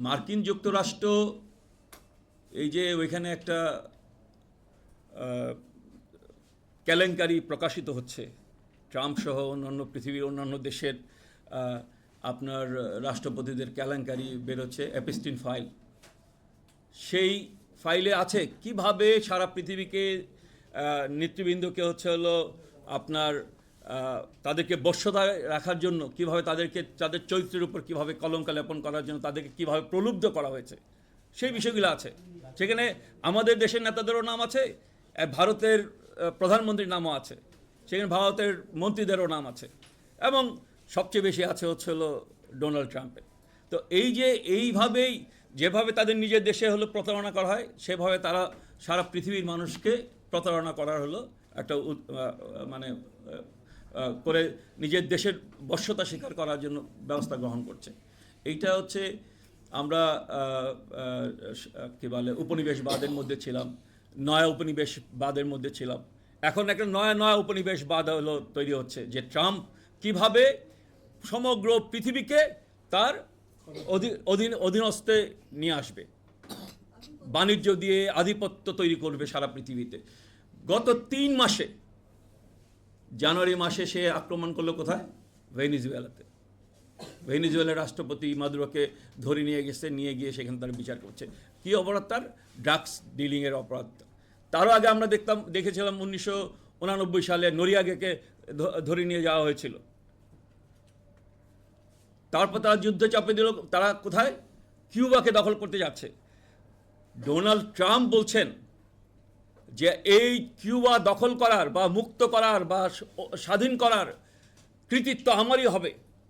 মার্কিন যুক্তরাষ্ট্র এই যে ওইখানে একটা কেলেঙ্কারি প্রকাশিত হচ্ছে, ট্রাম্প সহ অন্যান্য পৃথিবীর অন্যান্য দেশের আপনার রাষ্ট্রপতিদের কেলেঙ্কারি বেরোচ্ছে, অ্যাপস্টিন ফাইল। সেই ফাইলে আছে কিভাবে সারা পৃথিবীকে নেতৃবৃন্দকে হচ্ছে হলো আপনার তাদেরকে বশ্যতায় রাখার জন্য কিভাবে তাদের চরিত্রের উপর কিভাবে কলঙ্ক লেপন করার জন্য তাদেরকে কিভাবে প্রলুব্ধ করা হয়েছে, সেই বিষয়গুলো আছে। সেখানে আমাদের দেশের নেতাদেরও নাম আছে, ভারতের প্রধানমন্ত্রীর নামও আছে, সেখানে ভারতের মন্ত্রীদেরও নাম আছে, এবং সবচেয়ে বেশি আছে হচ্ছে হলো ডোনাল্ড ট্রাম্পের। তো এই যে এইভাবেই যেভাবে তাদের নিজের দেশে হলো প্রতারণা করা হয়, সেভাবে তারা সারা পৃথিবীর মানুষকে প্রতারণা করার হলো একটা মানে করে নিজের দেশের বশ্যতা স্বীকার করার জন্য ব্যবস্থা গ্রহণ করছে। এইটা হচ্ছে আমরা কী বলে উপনিবেশবাদের মধ্যে ছিলাম, নয়া উপনিবেশবাদের মধ্যে ছিলাম। এখন একটা নয়া উপনিবেশবাদ হলো তৈরি হচ্ছে, যে ট্রাম্প কিভাবে সমগ্র পৃথিবীকে তার অধীনস্থে নিয়ে আসবে, বাণিজ্য দিয়ে আধিপত্য তৈরি করবে সারা পৃথিবীতে। গত 3 মাসে, জানুয়ারি মাসে সে আক্রমণ করলো কোথায়? ভেনিজুয়েলাতে। ভেনিজুয়েলার রাষ্ট্রপতি মাদুরোকে ধরে নিয়ে গিয়ে সেখানে তার বিচার করছে। কী অপরাধ? তার ড্রাগস ডিলিংয়ের অপরাধ। তারও আগে আমরা দেখেছিলাম 1989 সালে নরিয়াগেকে ধরে নিয়ে যাওয়া হয়েছিল। তারপর তারা যুদ্ধ চাপে দিল, তারা কোথায়? কিউবাকে দখল করতে যাচ্ছে। ডোনাল্ড ট্রাম্প বলছেন যে এই কিউবা দখল করার বা মুক্ত করার বা স্বাধীন করার কৃতিত্ব আমারই হবে।